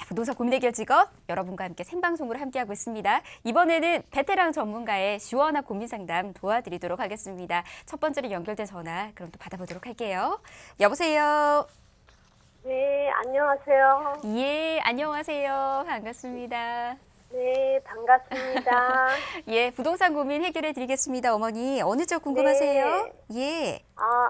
부동산 고민 해결 직업 여러분과 함께 생방송으로 함께하고 있습니다. 이번에는 베테랑 전문가의 시원한 고민 상담 도와드리도록 하겠습니다. 첫 번째로 연결된 전화 그럼 또 받아보도록 할게요. 여보세요. 네, 안녕하세요. 예, 안녕하세요. 반갑습니다. 네, 반갑습니다. 예, 부동산 고민 해결해 드리겠습니다. 어머니, 어느 쪽 궁금하세요? 예,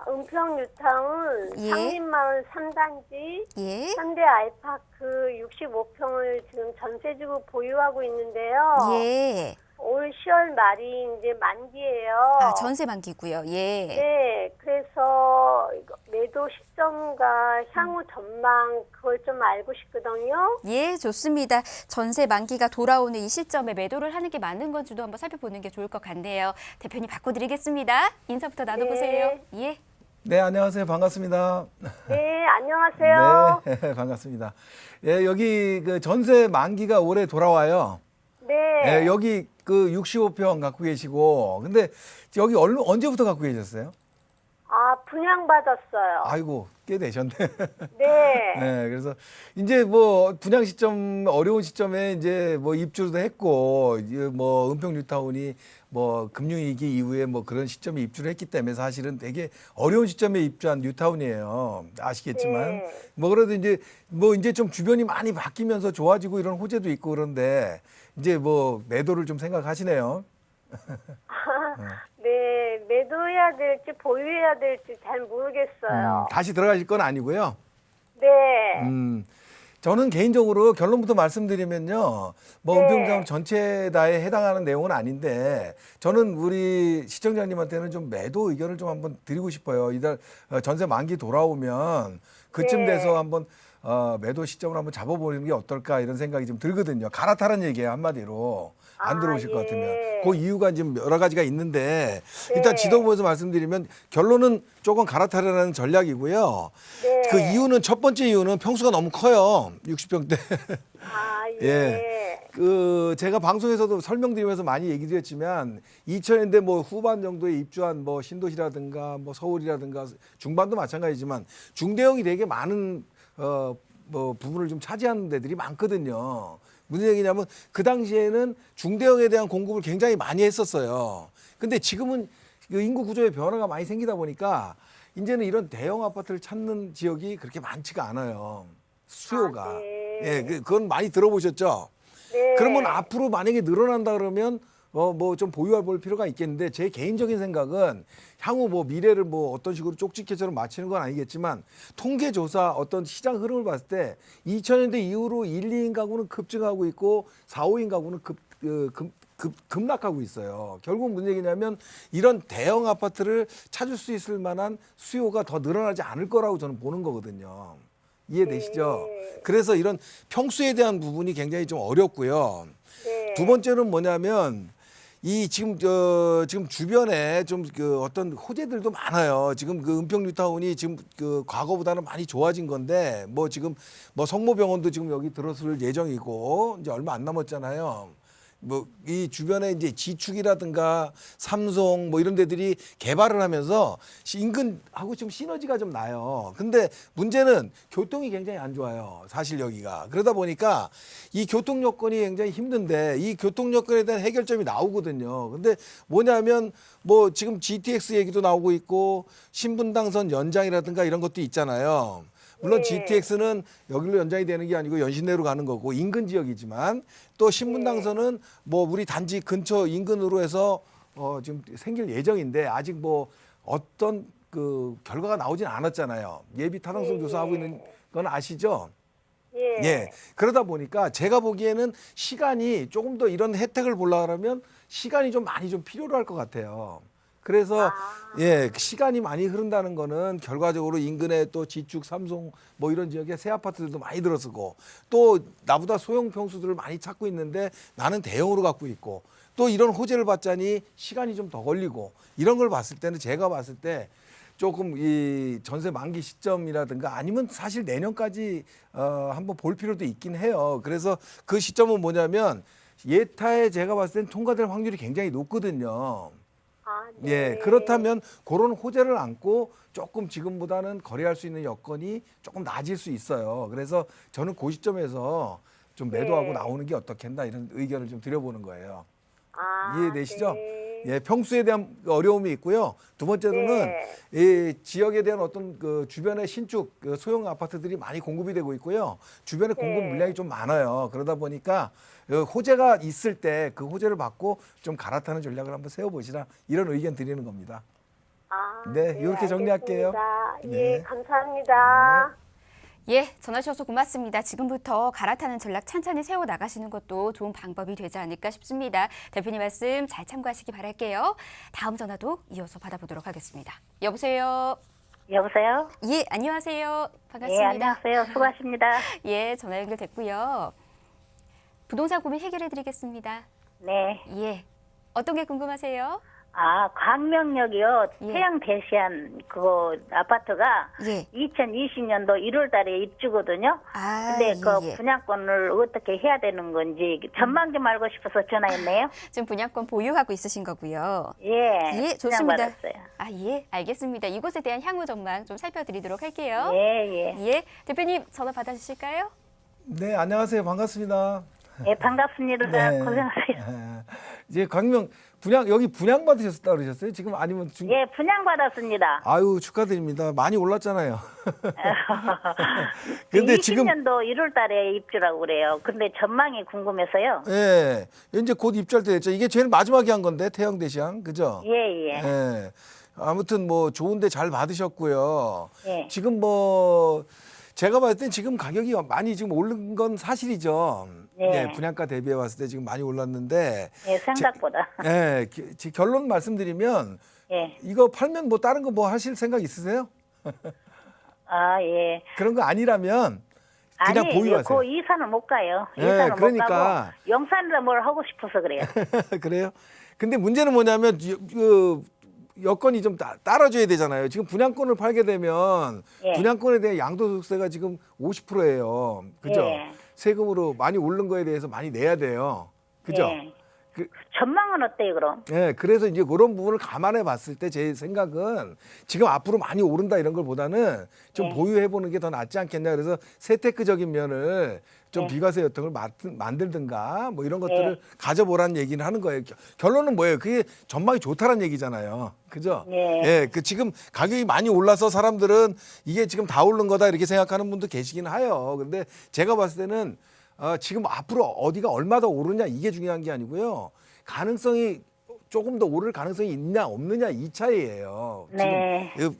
은평 뉴타운 예. 상림마을 3단지 예, 현대 아이파크 65평을 지금 전세주고 보유하고 있는데요. 예. 올 10월 말이 이제 만기예요. 전세 만기고요. 예. 네, 그래서 이거 매도 시점과 향후 전망 그걸 좀 알고 싶거든요. 예, 좋습니다. 전세 만기가 돌아오는 이 시점에 매도를 하는 게 맞는 건지도 한번 살펴보는 게 좋을 것 같네요. 대표님 바꿔드리겠습니다. 인사부터 나눠보세요. 예. 네, 안녕하세요. 반갑습니다. 네, 안녕하세요. 네, 반갑습니다. 예, 여기 그 전세 만기가 올해 돌아와요. 네. 예, 여기 그 65평 갖고 계시고, 근데 여기 언제부터 갖고 계셨어요? 분양받았어요. 아이고, 꽤 되셨네. 네. 네, 그래서 이제 뭐 분양 시점 어려운 시점에 이제 뭐 입주도 했고, 뭐 은평 뉴타운이 뭐 금융위기 이후에 뭐 그런 시점에 입주를 했기 때문에 사실은 되게 어려운 시점에 입주한 뉴타운이에요. 아시겠지만. 네. 뭐 그래도 이제 좀 주변이 많이 바뀌면서 좋아지고 이런 호재도 있고 그런데 이제 뭐 매도를 좀 생각하시네요. 네, 매도해야 될지 보유해야 될지 잘 모르겠어요. 다시 들어가실 건 아니고요. 네. 저는 개인적으로 결론부터 말씀드리면요. 뭐 네. 은평뉴타운 전체 다에 해당하는 내용은 아닌데 저는 우리 시청자님한테는 좀 매도 의견을 좀 한번 드리고 싶어요. 이달 전세 만기 돌아오면 그쯤 네. 돼서 한번 매도 시점을 한번 잡아보는 게 어떨까 이런 생각이 좀 들거든요. 갈아타는 얘기예요, 한마디로. 안 들어오실 것 같으면. 그 이유가 지금 여러 가지가 있는데 일단 네. 지도부에서 말씀드리면 결론은 조금 갈아타려는 전략이고요. 네. 그 이유는 첫 번째 이유는 평수가 너무 커요. 60평대. 예. 예. 그 제가 방송에서도 설명드리면서 많이 얘기 드렸지만 2000년대 뭐 후반 정도에 입주한 뭐 신도시라든가 뭐 서울이라든가 중반도 마찬가지지만 중대형이 되게 많은 뭐 부분을 좀 차지하는 데들이 많거든요. 무슨 얘기냐면 그 당시에는 중대형에 대한 공급을 굉장히 많이 했었어요. 근데 지금은 그 인구 구조의 변화가 많이 생기다 보니까 이제는 이런 대형 아파트를 찾는 지역이 그렇게 많지가 않아요. 수요가. 네. 예, 그건 많이 들어보셨죠? 네. 그러면 앞으로 만약에 늘어난다 그러면 뭐 좀 보유해 볼 필요가 있겠는데 제 개인적인 생각은 향후 뭐 미래를 뭐 어떤 식으로 쪽집게처럼 맞추는 건 아니겠지만 통계조사 어떤 시장 흐름을 봤을 때 2000년대 이후로 1, 2인 가구는 급증하고 있고 4, 5인 가구는 급락하고 있어요. 결국 무슨 얘기냐면 이런 대형 아파트를 찾을 수 있을 만한 수요가 더 늘어나지 않을 거라고 저는 보는 거거든요. 이해되시죠? 네. 그래서 이런 평수에 대한 부분이 굉장히 좀 어렵고요. 네. 두 번째는 뭐냐면 이 지금 주변에 좀 그 어떤 호재들도 많아요. 지금 그 은평 뉴타운이 지금 그 과거보다는 많이 좋아진 건데 뭐 지금 뭐 성모병원도 지금 여기 들어설 예정이고 이제 얼마 안 남았잖아요. 뭐 이 주변에 이제 지축이라든가 삼성 뭐 이런 데들이 개발을 하면서 인근하고 좀 시너지가 좀 나요. 근데 문제는 교통이 굉장히 안 좋아요. 사실 여기가. 그러다 보니까 이 교통 여건이 굉장히 힘든데 이 교통 여건에 대한 해결점이 나오거든요. 근데 뭐냐면 뭐 지금 GTX 얘기도 나오고 있고 신분당선 연장이라든가 이런 것도 있잖아요. 물론 네. GTX는 여기로 연장이 되는 게 아니고 연신내로 가는 거고 인근 지역이지만 또 신분당선은 뭐 우리 단지 근처 인근으로 해서 지금 생길 예정인데 아직 뭐 어떤 그 결과가 나오진 않았잖아요. 예비 타당성 조사하고 있는 건 아시죠? 예. 예. 그러다 보니까 제가 보기에는 시간이 조금 더 이런 혜택을 보려고 하면 시간이 좀 많이 좀 필요로 할 것 같아요. 그래서 예, 시간이 많이 흐른다는 거는 결과적으로 인근에 또 지축, 삼성 뭐 이런 지역에 새 아파트들도 많이 들어서고 또 나보다 소형 평수들을 많이 찾고 있는데 나는 대형으로 갖고 있고 또 이런 호재를 받자니 시간이 좀 더 걸리고 이런 걸 봤을 때는 제가 봤을 때 조금 이 전세 만기 시점이라든가 아니면 사실 내년까지 한번 볼 필요도 있긴 해요. 그래서 그 시점은 뭐냐면 예타에 제가 봤을 땐 통과될 확률이 굉장히 높거든요. 아, 네. 예, 그렇다면 그런 호재를 안고 조금 지금보다는 거래할 수 있는 여건이 조금 나아질 수 있어요. 그래서 저는 그 시점에서 좀 매도하고 네. 나오는 게 어떻겠나 이런 의견을 좀 드려보는 거예요. 아, 이해되시죠? 네. 예, 평수에 대한 어려움이 있고요. 두 번째로는 네. 이 지역에 대한 어떤 그 주변의 신축 그 소형 아파트들이 많이 공급이 되고 있고요. 주변에 공급 네. 물량이 좀 많아요. 그러다 보니까 호재가 있을 때 그 호재를 받고 좀 갈아타는 전략을 한번 세워보시라 이런 의견 드리는 겁니다. 아, 네, 이렇게 정리할게요. 알겠습니다. 네. 예, 감사합니다. 예, 전화 주셔서 고맙습니다. 지금부터 갈아타는 전략 찬찬히 세워 나가시는 것도 좋은 방법이 되지 않을까 싶습니다. 대표님 말씀 잘 참고하시기 바랄게요. 다음 전화도 이어서 받아보도록 하겠습니다. 여보세요. 여보세요? 예, 안녕하세요. 예, 반갑습니다. 안녕하세요. 수고하십니다. 예, 전화 연결됐고요. 부동산 고민 해결해 드리겠습니다. 네. 예. 어떤 게 궁금하세요? 아, 광명역이요. 예. 태양 대시안 그거 아파트가 예. 2020년도 1월 달에 입주거든요. 아, 근데 그 예. 분양권을 어떻게 해야 되는 건지 전망 좀 알고 싶어서 전화했네요. 지금 분양권 보유하고 있으신 거고요. 예. 예, 좋습니다. 분양받았어요. 아, 예, 알겠습니다. 이곳에 대한 향후 전망 좀 살펴드리도록 할게요. 예, 예. 예, 대표님 전화 받아주실까요? 네, 안녕하세요. 반갑습니다. 예, 반갑습니다. 네. 고생하세요. 예. 이제 광명 여기 분양 받으셨다 그러셨어요? 지금 아니면 예, 분양받았습니다. 아유, 축하드립니다. 많이 올랐잖아요. 근데 지금 20년도 1월 달에 입주라고 그래요. 근데 전망이 궁금해서요. 예. 이제 곧 입주할 때 됐죠. 이게 제일 마지막에 한 건데 태양 대시양. 그죠? 예, 예. 예. 아무튼 뭐 좋은데 잘 받으셨고요. 예. 지금 뭐 제가 봤을 땐 지금 가격이 많이 지금 오른 건 사실이죠. 네. 예, 분양가 대비해 봤을 때 지금 많이 올랐는데 예, 생각보다. 예, 결론 말씀드리면 예. 이거 팔면 뭐 다른 거 뭐 하실 생각 있으세요? 아, 예. 그런 거 아니라면 그냥 아니, 보유하세요. 그 이사는 못 가요. 예, 이사는 그러니까. 못 가고 영산으로 뭘 하고 싶어서 그래요. 그래요? 근데 문제는 뭐냐면 그 여건이 좀 따라줘야 되잖아요. 지금 분양권을 팔게 되면 예. 분양권에 대한 양도소득세가 지금 50%예요. 그죠? 예. 세금으로 많이 오른 거에 대해서 많이 내야 돼요. 그죠? 예. 그, 전망은 어때요, 그럼? 예, 그래서 이제 그런 부분을 감안해 봤을 때 제 생각은 지금 앞으로 많이 오른다 이런 걸보다는 좀 네. 보유해 보는 게 더 낫지 않겠냐. 그래서 세테크적인 면을 좀 네. 비과세 혜택을 만들든가 뭐 이런 것들을 네. 가져보라는 얘기는 하는 거예요. 결론은 뭐예요? 그게 전망이 좋다라는 얘기잖아요. 그죠? 네. 예, 그 지금 가격이 많이 올라서 사람들은 이게 지금 다 오른 거다 이렇게 생각하는 분도 계시긴 해요. 근데 제가 봤을 때는 지금 앞으로 어디가 얼마 더 오르냐 이게 중요한 게 아니고요. 가능성이 조금 더 오를 가능성이 있냐 없느냐 이 차이예요. 네. 지금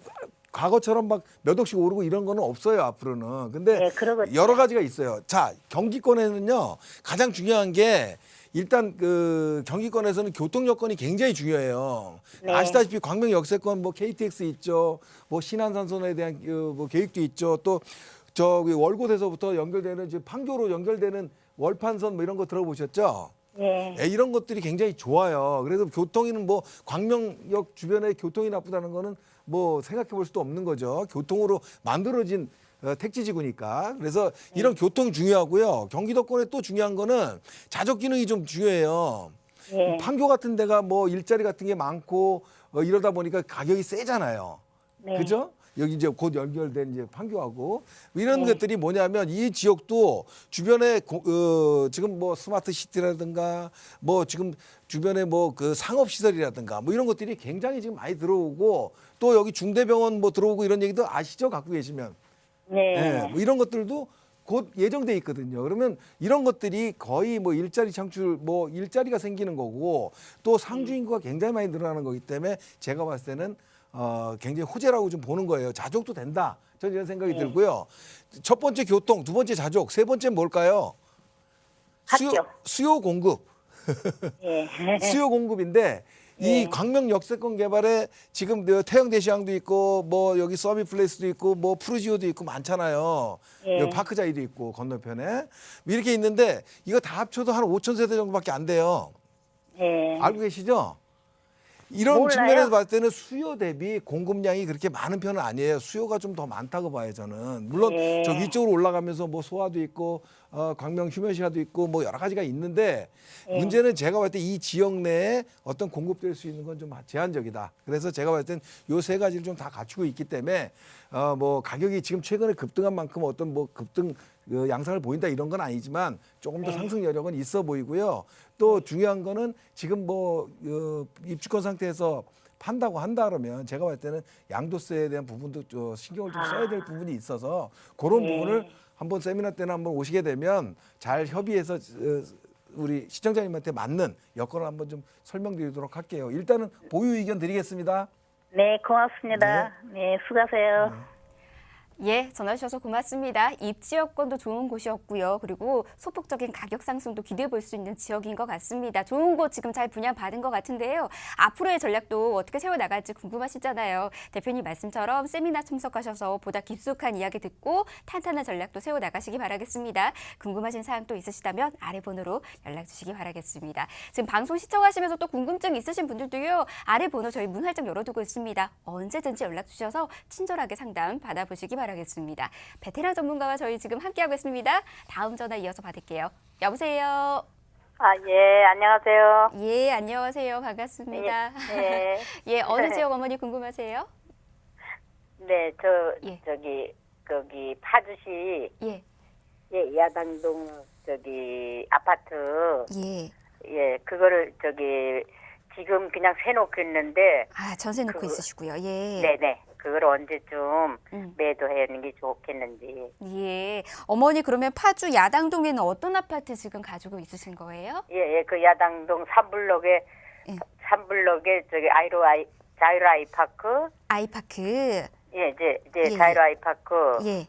과거처럼 막 몇 억씩 오르고 이런 거는 없어요 앞으로는. 근데 네, 그러겠죠. 여러 가지가 있어요. 자, 경기권에는요 가장 중요한 게 일단 그 경기권에서는 교통 여건이 굉장히 중요해요. 네. 아시다시피 광명 역세권 뭐 KTX 있죠, 뭐 신안산선에 대한 뭐 계획도 있죠, 또 저기 월곶에서부터 연결되는 지금 판교로 연결되는 월판선 뭐 이런 거 들어보셨죠? 예. 예, 이런 것들이 굉장히 좋아요. 그래서 교통이는 뭐 광명역 주변에 교통이 나쁘다는 거는 뭐 생각해 볼 수도 없는 거죠. 교통으로 만들어진 택지지구니까. 그래서 이런 교통이 중요하고요. 경기도권에 또 중요한 거는 자족 기능이 좀 중요해요. 예. 판교 같은 데가 뭐 일자리 같은 게 많고 이러다 보니까 가격이 세잖아요. 네. 그죠? 여기 이제 곧 연결된 이제 판교하고 이런 네. 것들이 뭐냐면 이 지역도 주변에 지금 뭐 스마트 시티라든가 뭐 지금 주변에 뭐 그 상업 시설이라든가 뭐 이런 것들이 굉장히 지금 많이 들어오고 또 여기 중대병원 뭐 들어오고 이런 얘기도 아시죠? 갖고 계시면. 네. 예, 뭐 이런 것들도 곧 예정돼 있거든요. 그러면 이런 것들이 거의 뭐 일자리 창출, 뭐 일자리가 생기는 거고 또 상주 인구가 굉장히 많이 늘어나는 거기 때문에 제가 봤을 때는 굉장히 호재라고 좀 보는 거예요. 자족도 된다. 저는 이런 생각이 들고요. 첫 번째 교통, 두 번째 자족, 세 번째 뭘까요? 학교. 수요 공급. 예. 수요 공급인데 이 광명 역세권 개발에 지금 태영대시장도 있고 뭐 여기 서비플레이스도 있고 뭐 푸르지오도 있고 많잖아요. 예. 여기 파크자이도 있고 건너편에 이렇게 있는데 이거 다 합쳐도 한 5천 세대 정도밖에 안 돼요. 예. 알고 계시죠? 이런 몰라요. 측면에서 봤을 때는 수요 대비 공급량이 그렇게 많은 편은 아니에요. 수요가 좀 더 많다고 봐요, 저는. 물론 예. 저 위쪽으로 올라가면서 뭐 소화도 있고 광명 휴면시가도 있고 뭐 여러 가지가 있는데 문제는 제가 봤을 때 이 지역 내에 어떤 공급될 수 있는 건 좀 제한적이다. 그래서 제가 봤을 땐 요 세 가지를 좀 다 갖추고 있기 때문에 뭐 가격이 지금 최근에 급등한 만큼 어떤 뭐 급등 양상을 보인다 이런 건 아니지만 조금 더 상승 여력은 있어 보이고요. 또 중요한 거는 지금 뭐 입주권 상태에서 판다고 한다 그러면 제가 봤을 때는 양도세에 대한 부분도 신경을 좀 써야 될 부분이 있어서 그런 부분을 한번 세미나 때나 한번 오시게 되면 잘 협의해서 우리 시청자님한테 맞는 여건을 한번 좀 설명드리도록 할게요. 일단은 보유 의견 드리겠습니다. 네, 고맙습니다. 네, 수고하세요. 예, 전화 주셔서 고맙습니다. 입지 여건도 좋은 곳이었고요. 그리고 소폭적인 가격 상승도 기대해 볼 수 있는 지역인 것 같습니다. 좋은 곳 지금 잘 분양받은 것 같은데요. 앞으로의 전략도 어떻게 세워나갈지 궁금하시잖아요. 대표님 말씀처럼 세미나 참석하셔서 보다 깊숙한 이야기 듣고 탄탄한 전략도 세워나가시기 바라겠습니다. 궁금하신 사항 또 있으시다면 아래 번호로 연락 주시기 바라겠습니다. 지금 방송 시청하시면서 또 궁금증 있으신 분들도요. 아래 번호 저희 문 활짝 열어두고 있습니다. 언제든지 연락 주셔서 친절하게 상담 받아보시기 바라겠습니다. 베테랑 전문가와 저희 지금 함께하고 있습니다. 다음 전화 이어서 받을게요. 여보세요. 예, 안녕하세요. 예, 안녕하세요. 반갑습니다. 예. 예, 어느 지역 어머니 궁금하세요? 네, 예. 거기 파주시 예, 야당동 아파트 그거를 지금 그냥 세놓고 있는데 전세 놓고 있으시고요. 예. 네네 그걸 언제쯤 매도하는 게 좋겠는지. 예, 어머니 그러면 파주 야당동에는 어떤 아파트 지금 가지고 있으신 거예요? 그 야당동 3블록에 예. 3블록에 자유로 아이파크 아이파크. 이제 자유로 아이파크 예.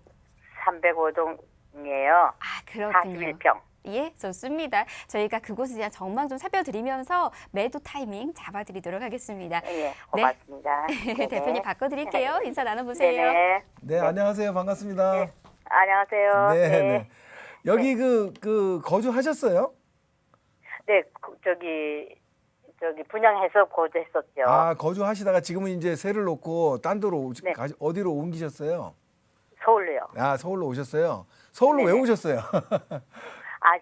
305동이에요. 그렇군요. 41평. 예, 좋습니다. 저희가 그곳에 대한 전망 좀 살펴드리면서 매도 타이밍 잡아드리도록 하겠습니다. 예, 고맙습니다. 네. 대표님 바꿔드릴게요. 인사 나눠보세요. 네네. 네, 안녕하세요. 반갑습니다. 안녕하세요. 네, 네. 여기 그 거주하셨어요? 네, 분양해서 거주했었죠. 거주하시다가 지금은 이제 세를 놓고 딴 데로 네. 어디로 옮기셨어요? 서울로요. 서울로 오셨어요. 서울로 왜 오셨어요?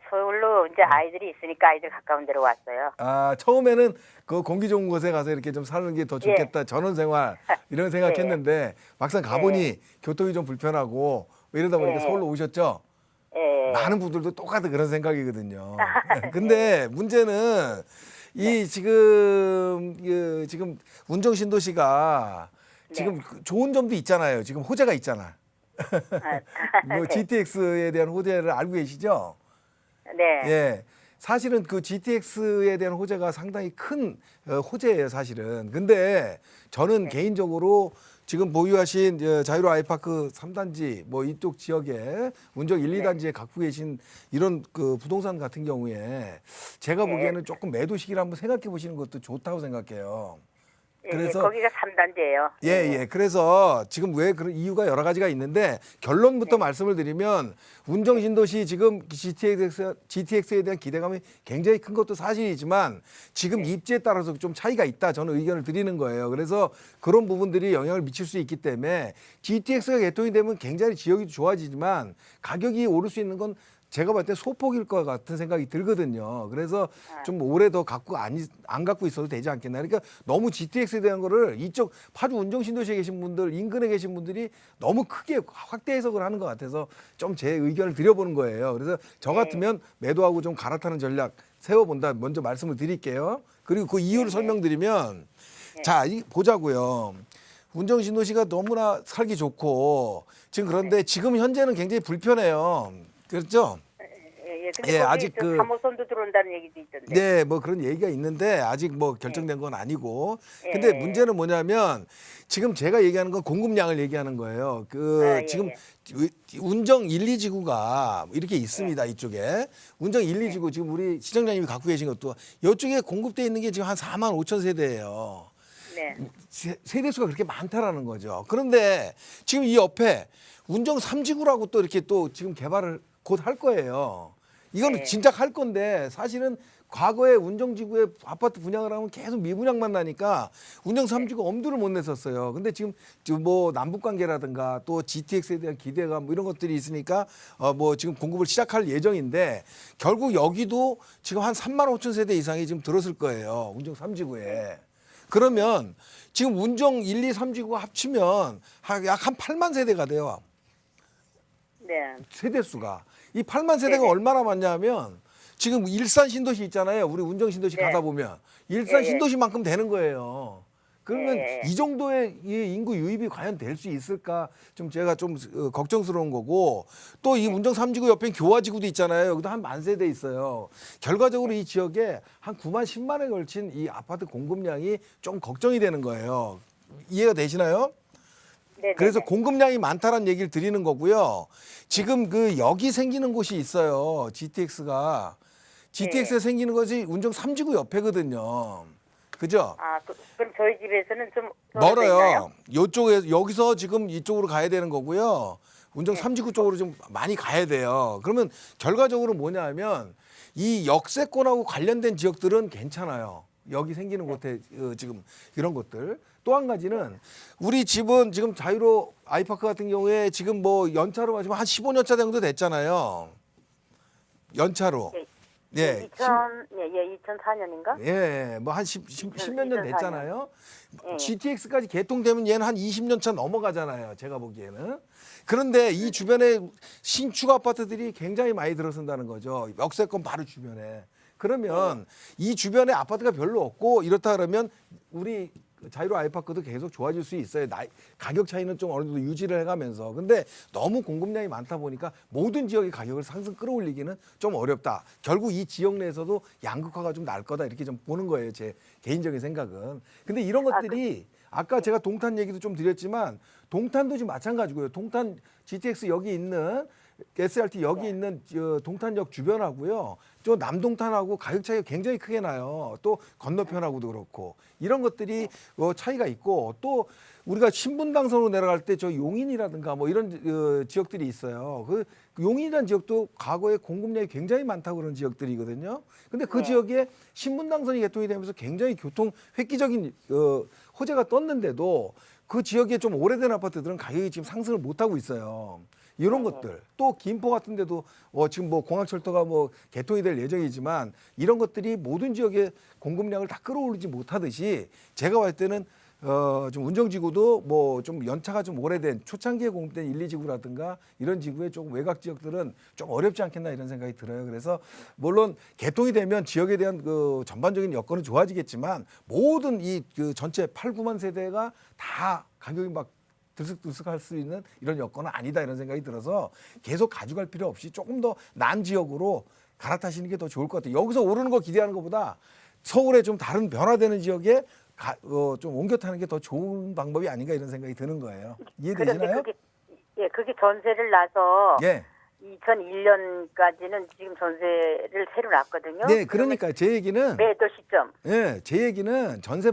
서울로 이제 아이들이 있으니까 아이들 가까운 데로 왔어요. 처음에는 그 공기 좋은 곳에 가서 이렇게 좀 사는 게 더 좋겠다. 전원생활 이런 생각했는데 막상 가보니 교통이 좀 불편하고 이러다 보니까 서울로 오셨죠? 예. 많은 분들도 똑같은 그런 생각이거든요. 근데 문제는 이 지금 운정 신도시가 지금 좋은 점도 있잖아요. 지금 호재가 있잖아. 뭐 GTX에 대한 호재를 알고 계시죠? 네. 예. 사실은 그 GTX에 대한 호재가 상당히 큰 호재예요, 사실은. 근데 저는 개인적으로 지금 보유하신 자유로 아이파크 3단지 뭐 이쪽 지역에 운정 1, 2단지에 갖고 계신 이런 그 부동산 같은 경우에 제가 보기에는 조금 매도 시기를 한번 생각해 보시는 것도 좋다고 생각해요. 그래서 거기가 3단지예요. 예. 그래서 지금 왜 그런 이유가 여러 가지가 있는데 결론부터 말씀을 드리면 운정 신도시 지금 GTX에 대한 기대감이 굉장히 큰 것도 사실이지만 지금 입지에 따라서 좀 차이가 있다. 저는 의견을 드리는 거예요. 그래서 그런 부분들이 영향을 미칠 수 있기 때문에 GTX가 개통이 되면 굉장히 지역이 좋아지지만 가격이 오를 수 있는 건 제가 봤을 때 소폭일 것 같은 생각이 들거든요. 그래서 좀 오래 더 안 갖고 있어도 되지 않겠나. 그러니까 너무 GTX에 대한 거를 이쪽 파주 운정 신도시에 계신 분들, 인근에 계신 분들이 너무 크게 확대 해석을 하는 것 같아서 좀 제 의견을 드려보는 거예요. 그래서 저 같으면 매도하고 좀 갈아타는 전략 세워본다. 먼저 말씀을 드릴게요. 그리고 그 이유를 설명드리면 자, 보자고요. 운정 신도시가 너무나 살기 좋고 지금 그런데 지금 현재는 굉장히 불편해요. 그렇죠? 근데 아직 그 3호선도 들어온다는 얘기도 있던데. 네, 뭐 그런 얘기가 있는데 아직 뭐 결정된 건 아니고. 근데 문제는 뭐냐면 지금 제가 얘기하는 건 공급량을 얘기하는 거예요. 지금 운정 1, 2지구가 이렇게 있습니다. 이쪽에. 운정 1, 2지구 지금 우리 시청자님이 갖고 계신 것도 이쪽에 공급돼 있는 게 지금 한 4만 5천 세대예요. 네. 세대수가 그렇게 많다라는 거죠. 그런데 지금 이 옆에 운정 3지구라고 또 이렇게 또 지금 개발을 곧 할 거예요. 이거는 네. 진작 할 건데 사실은 과거에 운정지구에 아파트 분양을 하면 계속 미분양만 나니까 운정 3지구가 엄두를 못 냈었어요. 근데 지금 뭐 남북 관계라든가 또 GTX에 대한 기대감 뭐 이런 것들이 있으니까 뭐 지금 공급을 시작할 예정인데 결국 여기도 지금 한 3만 5천 세대 이상이 지금 들었을 거예요. 운정 3지구에. 그러면 지금 운정 1, 2, 3지구가 합치면 약 한 8만 세대가 돼요. 네. 세대 수가. 이 8만 세대가 네네. 얼마나 많냐면 지금 일산 신도시 있잖아요. 우리 운정 신도시 네. 가다 보면 일산 예, 예. 신도시만큼 되는 거예요. 그러면 예, 예. 이 정도의 이 인구 유입이 과연 될 수 있을까 좀 제가 좀 걱정스러운 거고 또 이 운정 3지구 옆에 교화지구도 있잖아요. 여기도 한 10,000세대 있어요. 결과적으로 이 지역에 한 9만 10만에 걸친 이 아파트 공급량이 좀 걱정이 되는 거예요. 이해가 되시나요? 네. 그래서 공급량이 많다라는 얘기를 드리는 거고요. 지금 그 여기 생기는 곳이 있어요. GTX가. GTX에 생기는 것이 운정 3지구 옆에거든요. 그죠? 아, 그럼 저희 집에서는 좀 떨어져 있나요? 멀어요. 요쪽에 여기서 지금 이쪽으로 가야 되는 거고요. 운정 3지구 쪽으로 좀 많이 가야 돼요. 그러면 결과적으로 뭐냐면 이 역세권하고 관련된 지역들은 괜찮아요. 여기 생기는 곳에 지금 이런 것들. 또 한 가지는 우리 집은 지금 자유로 아이파크 같은 경우에 지금 뭐 연차로 마시면 한 15년차 정도 됐잖아요. 연차로. 예. 2004년인가? 예, 뭐 한 10몇 년 2004년. 됐잖아요. 예. GTX까지 개통되면 얘는 한 20년 차 넘어가잖아요. 제가 보기에는. 그런데 이 주변에 신축 아파트들이 굉장히 많이 들어선다는 거죠. 역세권 바로 주변에. 그러면 이 주변에 아파트가 별로 없고 이렇다 그러면 우리 자유로 아이파크도 계속 좋아질 수 있어요. 가격 차이는 좀 어느 정도 유지를 해가면서. 근데 너무 공급량이 많다 보니까 모든 지역의 가격을 상승 끌어올리기는 좀 어렵다. 결국 이 지역 내에서도 양극화가 좀 날 거다 이렇게 좀 보는 거예요. 제 개인적인 생각은. 근데 이런 것들이 아까 제가 동탄 얘기도 좀 드렸지만 동탄도 지금 마찬가지고요. 동탄 GTX 여기 있는 SRT 여기 있는 동탄역 주변하고요. 저 남동탄하고 가격 차이가 굉장히 크게 나요. 또 건너편하고도 그렇고 이런 것들이 차이가 있고 또 우리가 신분당선으로 내려갈 때 저 용인이라든가 뭐 이런 지역들이 있어요. 그 용인이라는 지역도 과거에 공급량이 굉장히 많다고 그런 지역들이거든요. 근데 그 지역에 신분당선이 개통이 되면서 굉장히 교통 획기적인 호재가 떴는데도 그 지역에 좀 오래된 아파트들은 가격이 지금 상승을 못 하고 있어요. 이런 것들 또 김포 같은 데도 지금 뭐 공항철도가 뭐 개통이 될 예정이지만 이런 것들이 모든 지역의 공급량을 다 끌어올리지 못하듯이 제가 봤을 때는 좀 운정지구도 뭐 좀 연차가 좀 오래된 초창기에 공급된 1, 2지구라든가 이런 지구의 조금 외곽 지역들은 좀 어렵지 않겠나 이런 생각이 들어요. 그래서 물론 개통이 되면 지역에 대한 그 전반적인 여건은 좋아지겠지만 모든 이 그 전체 8, 9만 세대가 다 가격이 막 들썩들썩할 수 있는 이런 여건은 아니다 이런 생각이 들어서 계속 가져갈 필요 없이 조금 더 난 지역으로 갈아타시는 게 더 좋을 것 같아요. 여기서 오르는 거 기대하는 것보다 서울의 좀 다른 변화되는 지역에 좀 옮겨 타는 게 더 좋은 방법이 아닌가 이런 생각이 드는 거예요. 이해되시나요? 그게 전세를 놔서 예. 2001년까지는 지금 전세를 새로 놨거든요. 네, 그러니까 제 얘기는 매도 시점. 예, 제 얘기는 전세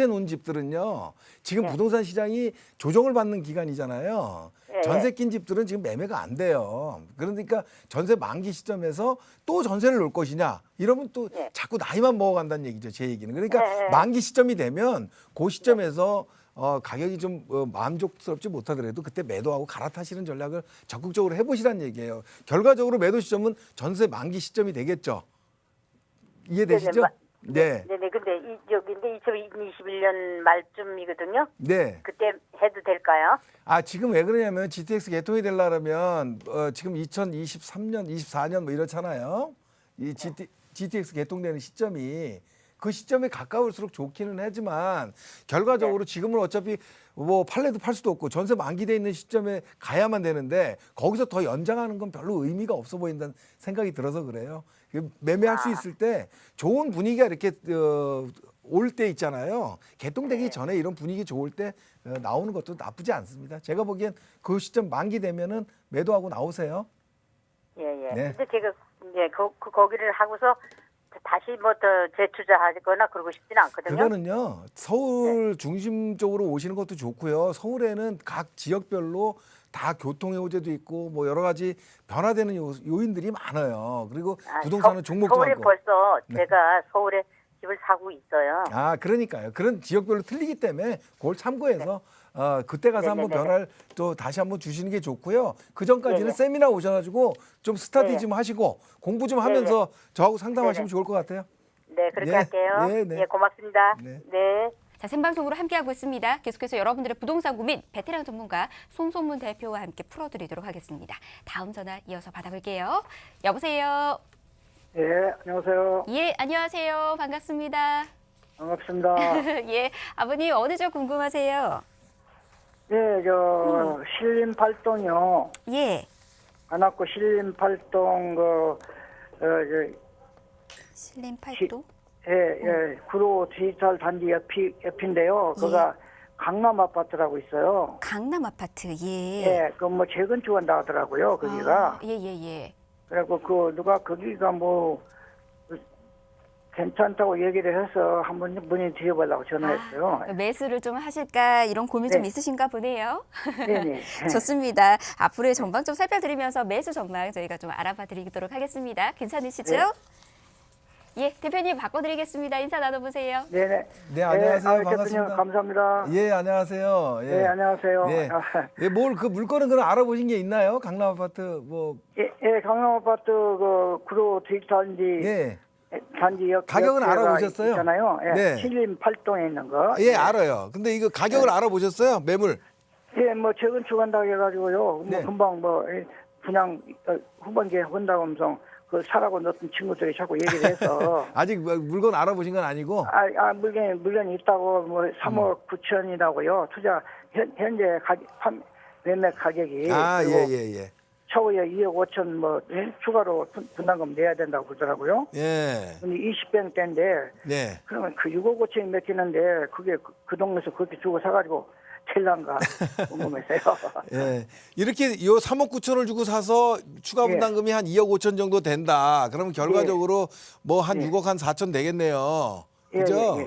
놓은 집들은요. 지금 부동산 시장이 조정을 받는 기간이잖아요. 전세 낀 집들은 지금 매매가 안 돼요. 그러니까 전세 만기 시점에서 또 전세를 놓을 것이냐 이러면 또 자꾸 나이만 먹어간다는 얘기죠. 제 얘기는. 그러니까 만기 시점이 되면 그 시점에서 가격이 좀 만족스럽지 못하더라도 그때 매도하고 갈아타시는 전략을 적극적으로 해보시라는 얘기예요. 결과적으로 매도 시점은 전세 만기 시점이 되겠죠. 이해되시죠? 네. 네네. 근데 근데 2021년 말쯤이거든요. 네. 그때 해도 될까요? 지금 왜 그러냐면 GTX 개통이 되려면 지금 2023년, 24년 뭐 이렇잖아요. 이 GTX 개통되는 시점이 그 시점에 가까울수록 좋기는 하지만 결과적으로 지금은 어차피 뭐 팔래도 팔 수도 없고 전세 만기돼 있는 시점에 가야만 되는데 거기서 더 연장하는 건 별로 의미가 없어 보인다는 생각이 들어서 그래요. 매매할 수 있을 때 좋은 분위기가 이렇게 올 때 있잖아요. 개통되기 전에 이런 분위기 좋을 때 나오는 것도 나쁘지 않습니다. 제가 보기엔 그 시점 만기되면은 매도하고 나오세요. 예. 네. 근데 제가 거기를 하고서 다시 뭐 더 재투자하거나 그러고 싶지는 않거든요. 그거는요. 서울 중심 쪽으로 오시는 것도 좋고요. 서울에는 각 지역별로 다 교통의 호재도 있고 뭐 여러 가지 변화되는 요인들이 많아요. 그리고 아, 부동산은 종목도 서울에 많고. 벌써 제가 서울에 집을 사고 있어요. 아, 그러니까요. 그런 지역별로 틀리기 때문에 그걸 참고해서 그때 가서 한번 네네네네. 변화를 또 다시 한번 주시는 게 좋고요. 그 전까지는 네네. 세미나 오셔가지고 좀 스터디 네네. 좀 하시고 공부 좀 하면서 저하고 상담하시면 네네. 좋을 것 같아요. 네, 그렇게 네, 할게요. 네, 네. 예, 고맙습니다. 네. 네. 자, 생방송으로 함께하고 있습니다. 계속해서 여러분들의 부동산 고민 베테랑 전문가 송소문 대표와 함께 풀어드리도록 하겠습니다. 다음 전화 이어서 받아볼게요. 여보세요. 예, 안녕하세요. 예, 안녕하세요. 반갑습니다. 반갑습니다. 예, 아버님 어느 쪽 궁금하세요? 예, 신림팔동이요. 예, 안압구 신림팔동, 신림팔도. 예, 구로 디지털 단지 옆인데요. 거가 강남 아파트라고 있어요. 강남 아파트. 예. 예, 뭐 재건축한다 하더라고요, 거기가. 예, 예, 예. 그래갖고 누가 거기가 괜찮다고 얘기를 해서 한번 문의 드려보려고 전화했어요. 매수를 좀 하실까 이런 고민 좀 네. 있으신가 보네요. 네네. 좋습니다. 앞으로의 전방 좀 살펴드리면서 매수 전망 저희가 좀 알아봐 드리도록 하겠습니다. 괜찮으시죠? 네. 예, 대표님 바꿔드리겠습니다. 인사 나눠보세요. 네네. 네, 안녕하세요. 대표님 반갑습니다. 감사합니다. 예, 안녕하세요. 예. 네, 안녕하세요. 예. 예, 뭘 그 물건은 그럼 알아보신 게 있나요? 강남 아파트 뭐 예, 강남 아파트 구로 디지털 단지 역 가격은 역세가 알아보셨어요? 있잖아요. 예, 네. 신림팔동에 있는 거. 예, 알아요. 근데 이거 가격을 알아보셨어요? 매물. 예, 뭐 재건축한다고 해가지고요. 네. 뭐 금방 그냥 후반기에 한다고 하면서 그 사라고 넣었던 친구들이 자꾸 얘기를 해서 아직 물건 알아보신 건 아니고. 물건이 있다고 뭐 3억 9천이라고요. 투자 현재 매매 가격이 아, 그리고 예. 차후에 2억 5천 추가로 분담금 내야 된다고 그러더라고요. 예. 근데 20평 대인데 네. 그러면 그 6억 5천이 맥히는데 그게 그 동네에서 그렇게 주고 사가지고 될란가 궁금해서요. 예. 이렇게 요 3억 9천을 주고 사서 추가 분담금이 한 2억 5천 정도 된다. 그러면 결과적으로 뭐 한 6억 한 4천 되겠네요. 그죠?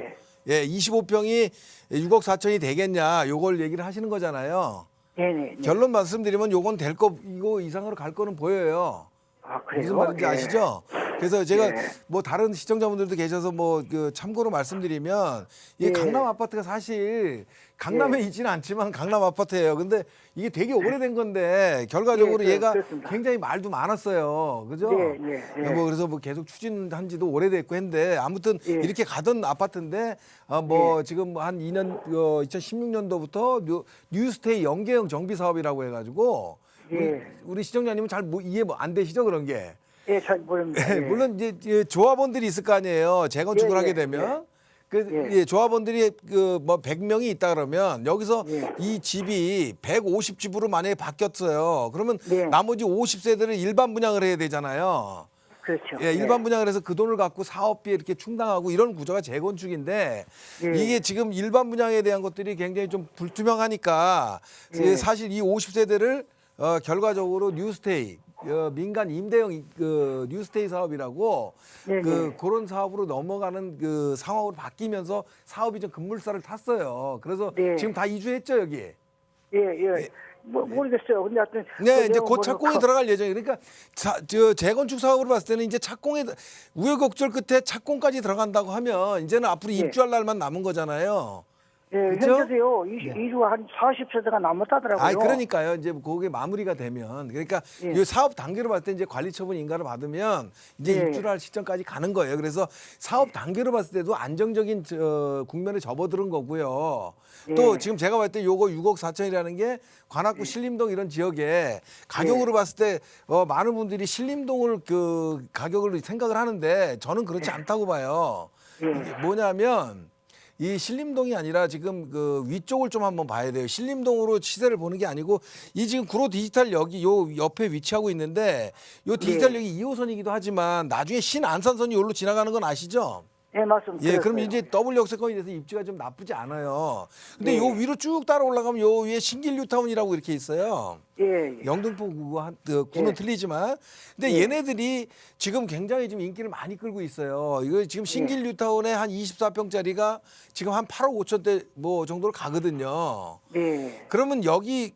예, 25평이 6억 4천이 되겠냐. 요걸 얘기를 하시는 거잖아요. 네네. 결론 말씀드리면 요건 될 거 이거 이상으로 갈 거는 보여요. 아, 그래요? 무슨 말인지 예. 아시죠? 그래서 제가 예. 뭐 다른 시청자분들도 계셔서 뭐 그 참고로 말씀드리면 이 예. 강남 아파트가 사실 강남에 있지는 않지만 강남 아파트예요. 근데 이게 되게 오래된 건데 결과적으로 예, 얘가 그렇습니다. 굉장히 말도 많았어요. 그죠? 예. 뭐 그래서 뭐 계속 추진한 지도 오래됐고 했는데 아무튼 예. 이렇게 가던 아파트인데 지금 한 2년 2016년도부터 뉴스테이 연계형 정비 사업이라고 해가지고 우리 시청자님은 잘 이해 안 되시죠 그런 게. 예, 잘 모릅니다. 예. 물론 이제 조합원들이 있을 거 아니에요. 재건축을 예, 하게 예, 되면. 예. 조합원들이 그 뭐 100명이 있다 그러면 여기서 예. 이 집이 150집으로 만약에 바뀌었어요. 그러면 네. 나머지 50세대를 일반 분양을 해야 되잖아요. 그렇죠. 예, 일반 분양을 해서 그 돈을 갖고 사업비에 이렇게 충당하고 이런 구조가 재건축인데 예. 이게 지금 일반 분양에 대한 것들이 굉장히 좀 불투명하니까 예. 사실 이 50세대를 결과적으로 뉴스테이 민간 임대형 그 뉴스테이 사업이라고 네, 네. 그런 사업으로 넘어가는 그 상황으로 바뀌면서 사업이 좀 급물살을 탔어요. 그래서 네. 지금 다 이주했죠 여기. 예. 모르겠어요. 근데 하여튼 네, 이제 곧 착공에 들어갈 예정이에요. 그러니까 재건축 사업으로 봤을 때는 이제 착공에 우여곡절 끝에 착공까지 들어간다고 하면 이제는 앞으로 네. 입주할 날만 남은 거잖아요. 예, 그렇죠? 현재도요. 이주가 한 40세대가 남았다더라고요. 아, 그러니까요. 이제 그게 마무리가 되면 그러니까 예. 이 사업 단계로 봤을 때 이제 관리처분 인가를 받으면 이제 예. 입주를 할 시점까지 가는 거예요. 그래서 사업 단계로 봤을 때도 안정적인 국면에 접어드는 거고요. 또 예. 지금 제가 봤을 때 요거 6억 4천이라는 게 관악구 신림동 이런 지역에 가격으로 봤을 때 많은 분들이 신림동을 그 가격을 생각을 하는데 저는 그렇지 않다고 봐요. 예. 이게 뭐냐면 이 신림동이 아니라 지금 그 위쪽을 좀 한번 봐야 돼요. 신림동으로 시세를 보는 게 아니고 이 지금 구로 디지털역이 요 옆에 위치하고 있는데 요 디지털역이 2호선이기도 하지만 나중에 신안산선이 여기로 지나가는 건 아시죠? 예, 말씀 예, 그럼 드렸어요. 이제 더블 역세권이 돼서 입지가 좀 나쁘지 않아요. 근데 예. 요 위로 쭉 따라 올라가면 요 위에 신길 뉴타운이라고 이렇게 있어요. 예, 예. 영등포 구는 예. 틀리지만, 근데 얘네들이 지금 굉장히 지금 인기를 많이 끌고 있어요. 이거 지금 신길 뉴타운에 한 24평짜리가 지금 한 8억 5천대 뭐 정도로 가거든요. 예. 그러면 여기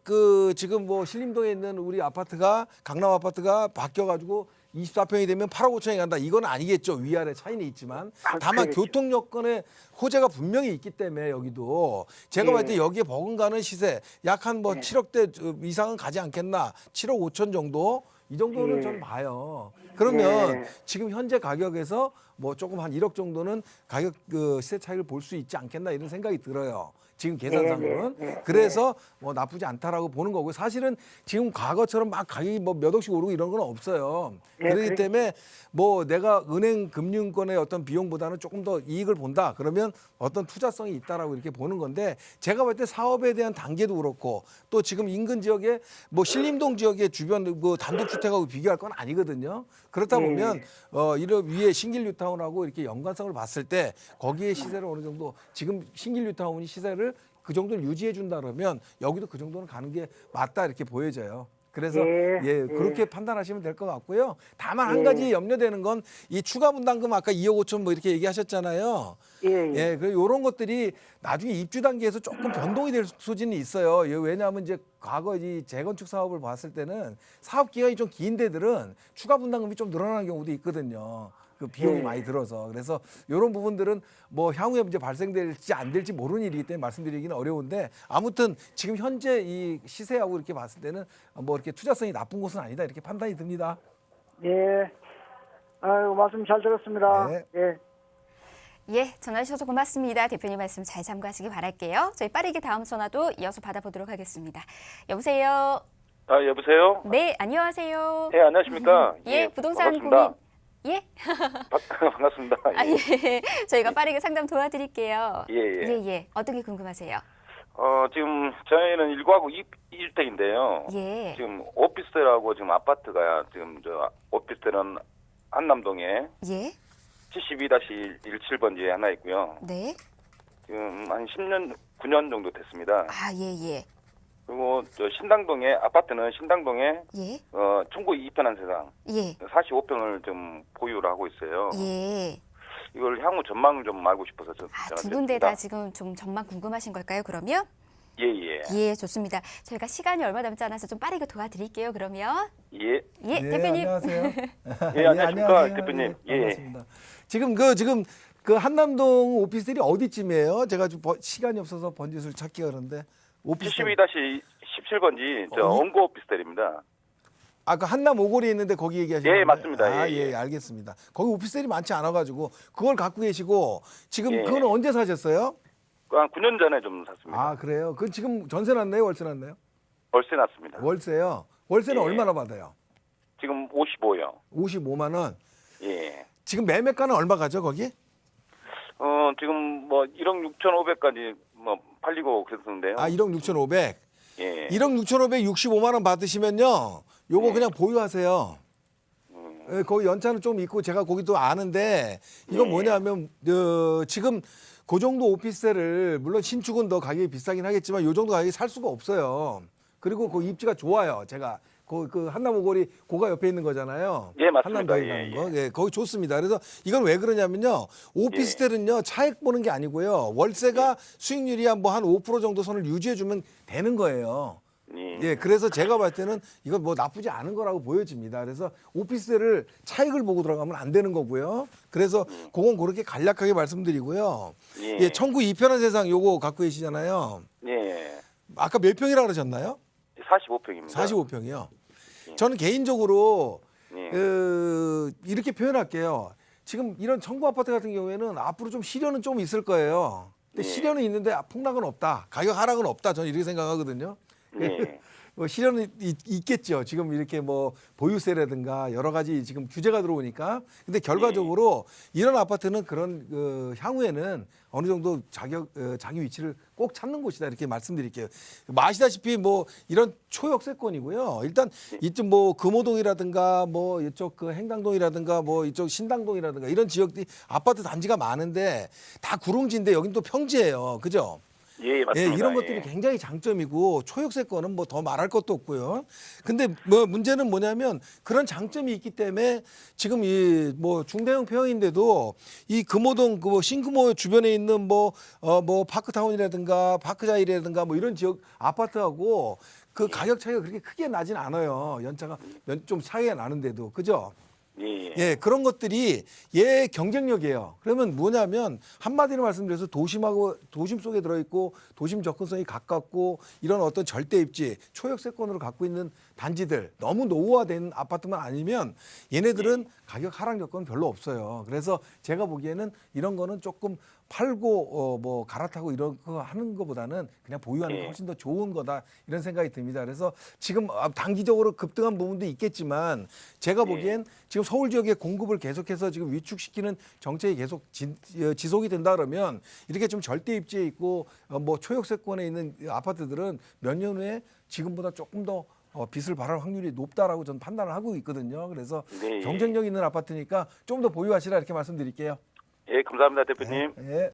지금 뭐 신림동에 있는 우리 아파트가 강남 아파트가 바뀌어가지고 24평이 되면 8억 5천이 간다. 이건 아니겠죠. 위아래 차이는 있지만. 다만 그렇겠죠. 교통 여건에 호재가 분명히 있기 때문에 여기도 제가 봤을 때 여기에 버금가는 시세 약 한 뭐 7억대 이상은 가지 않겠나. 7억 5천 정도 이 정도는 예. 저는 봐요. 그러면 예. 지금 현재 가격에서 뭐 조금 한 1억 정도는 가격 시세 차이를 볼 수 있지 않겠나 이런 생각이 들어요. 지금 계산상으로는. 예, 예, 예. 그래서 뭐 나쁘지 않다라고 보는 거고 사실은 지금 과거처럼 막 가격이 뭐 몇 억씩 오르고 이런 건 없어요. 예, 그렇기 그래. 때문에 뭐 내가 은행 금융권의 어떤 비용보다는 조금 더 이익을 본다. 그러면 어떤 투자성이 있다라고 이렇게 보는 건데 제가 볼 때 사업에 대한 단계도 그렇고 또 지금 인근 지역에 뭐 신림동 지역의 주변 그 단독주택하고 비교할 건 아니거든요. 그렇다 보면 이런 위에 신길 뉴타운하고 이렇게 연관성을 봤을 때 거기에 시세를 어느 정도 지금 신길 뉴타운이 시세를 그 정도를 유지해 준다 그러면 여기도 그 정도는 가는 게 맞다 이렇게 보여져요. 그래서 그렇게 판단하시면 될 것 같고요. 다만 한 가지 염려되는 건 이 추가 분담금 아까 2억 5천 뭐 이렇게 얘기하셨잖아요. 예. 그 이런 것들이 나중에 입주 단계에서 조금 변동이 될 소지는 있어요. 왜냐하면 이제 과거 이 재건축 사업을 봤을 때는 사업 기간이 좀 긴 데들은 추가 분담금이 좀 늘어나는 경우도 있거든요. 그 비용이 많이 들어서 그래서 이런 부분들은 뭐 향후에 문제 발생될지 안 될지 모르는 일이기 때문에 말씀드리기는 어려운데 아무튼 지금 현재 이 시세하고 이렇게 봤을 때는 뭐 이렇게 투자성이 나쁜 곳은 아니다 이렇게 판단이 듭니다. 예. 아유, 말씀 잘 들었습니다. 네. 예. 예, 전화 주셔서 고맙습니다. 대표님 말씀 잘 참고하시기 바랄게요. 저희 빠르게 다음 전화도 이어서 받아보도록 하겠습니다. 여보세요. 아, 여보세요? 네, 안녕하세요. 예, 안녕하십니까? 예, 부동산 반갑습니다. 고민. 예? 반갑습니다. 아, 예. 저희가 빠르게 상담 도와드릴게요. 예. 예. 어떤 게 궁금하세요? 지금 저희는 1가구 1주택인데요. 예. 지금 오피스텔하고 지금 아파트가 지금 저 오피스텔은 한남동에 예. 72-17번지에 하나 있고요. 네. 지금 한 10년, 9년 정도 됐습니다. 아, 예. 그리고 저 신당동에 아파트는 신당동에 예. 충북 2편 한 세상 예. 45평을 좀 보유를 하고 있어요. 예. 이걸 향후 전망을 좀 알고 싶어서 아, 두 군데 다 지금 좀 전망 궁금하신 걸까요, 그러면? 예. 예, 좋습니다. 저희가 시간이 얼마 남지 않아서 좀 빠르게 도와드릴게요, 그러면. 예. 예, 네, 대표님. 안녕하세요. 예, 안녕하십니까, 대표님. 예. 반갑습니다. 지금 그 한남동 오피스텔이 어디쯤이에요? 제가 좀 시간이 없어서 번지수를 찾기가 그런데 오피스텔. 72-17번지 저 어디? 원고 오피스텔입니다. 그 한남 오거리에 있는데 거기 얘기하시는 예, 거예요? 맞습니다. 아, 예. 알겠습니다. 거기 오피스텔이 많지 않아가지고 그걸 갖고 계시고 지금 예. 그거는 언제 사셨어요? 한 9년 전에 좀 샀습니다. 아, 그래요? 그건 지금 전세 났나요? 월세 났나요? 월세 났습니다. 월세요. 월세는 예. 얼마나 받아요? 지금 55요. 55만 원. 예. 지금 매매가는 얼마 가죠, 거기? 지금 뭐 1억 6,500까지 뭐 팔리고 그랬었는데요. 1억 6,500. 예. 1억 6,565만 원 받으시면요. 요거 그냥 보유하세요. 예, 거기 연차는 좀 있고 제가 거기도 아는데 이건 뭐냐면 지금 그 정도 오피스텔을 물론 신축은 더 가격이 비싸긴 하겠지만 요 정도 가격에 살 수가 없어요. 그리고 그 입지가 좋아요. 제가 그 한남 오거리 고가 옆에 있는 거잖아요. 예, 맞습니다. 한남동에 가는 거. 예, 거기 좋습니다. 그래서 이건 왜 그러냐면요. 오피스텔은요. 차익 보는 게 아니고요. 월세가 수익률이 한 5% 정도 선을 유지해 주면 되는 거예요. 예, 그래서 제가 봤을 때는 이건 뭐 나쁘지 않은 거라고 보여집니다. 그래서 오피스텔을 차익을 보고 들어가면 안 되는 거고요. 그래서 그건 그렇게 간략하게 말씀드리고요. 예, 청구 2편한 세상 요거 갖고 계시잖아요. 예. 아까 몇 평이라고 그러셨나요? 45평입니다. 45평이요. 저는 개인적으로 예. 이렇게 표현할게요. 지금 이런 청구 아파트 같은 경우에는 앞으로 좀 시련은 좀 있을 거예요. 근데 시련은 있는데 폭락은 없다. 가격 하락은 없다. 저는 이렇게 생각하거든요. 예. 실현이 있겠죠. 지금 이렇게 뭐 보유세라든가 여러 가지 지금 규제가 들어오니까. 근데 결과적으로 이런 아파트는 그런 향후에는 어느 정도 자기 위치를 꼭 찾는 곳이다 이렇게 말씀드릴게요. 아시다시피 뭐 이런 초역세권이고요. 일단 이쪽 뭐 금호동이라든가 뭐 이쪽 그 행당동이라든가 뭐 이쪽 신당동이라든가 이런 지역들이 아파트 단지가 많은데 다 구릉지인데 여긴 또 평지예요. 그죠? 예, 맞습니다. 예, 이런 것들이 예. 굉장히 장점이고 초역세권은 뭐 더 말할 것도 없고요. 근데 뭐 문제는 뭐냐면 그런 장점이 있기 때문에 지금 이 뭐 중대형 평인데도 이 금호동 그 신금호 주변에 있는 뭐 파크타운이라든가 파크자이라든가 뭐 이런 지역 아파트하고 그 가격 차이가 그렇게 크게 나진 않아요. 연차가 좀 차이가 나는데도 그죠? 예. 예, 그런 것들이 얘 경쟁력이에요. 그러면 뭐냐면 한마디로 말씀드려서 도심 속에 들어있고 도심 접근성이 가깝고 이런 어떤 절대 입지 초역세권으로 갖고 있는 단지들 너무 노후화된 아파트만 아니면 얘네들은 가격 하락 여건 별로 없어요. 그래서 제가 보기에는 이런 거는 조금 팔고 뭐 갈아타고 이런 거 하는 것보다는 그냥 보유하는 게 훨씬 더 좋은 거다 이런 생각이 듭니다. 그래서 지금 단기적으로 급등한 부분도 있겠지만 제가 보기엔 지금 서울 지역의 공급을 계속해서 지금 위축시키는 정책이 계속 지속이 된다 그러면 이렇게 좀 절대 입지에 있고 뭐 초역세권에 있는 아파트들은 몇 년 후에 지금보다 조금 더 빚을 발할 확률이 높다라고 저는 판단을 하고 있거든요. 그래서 네. 경쟁력 있는 아파트니까 좀 더 보유하시라 이렇게 말씀드릴게요. 예, 감사합니다, 대표님. 예.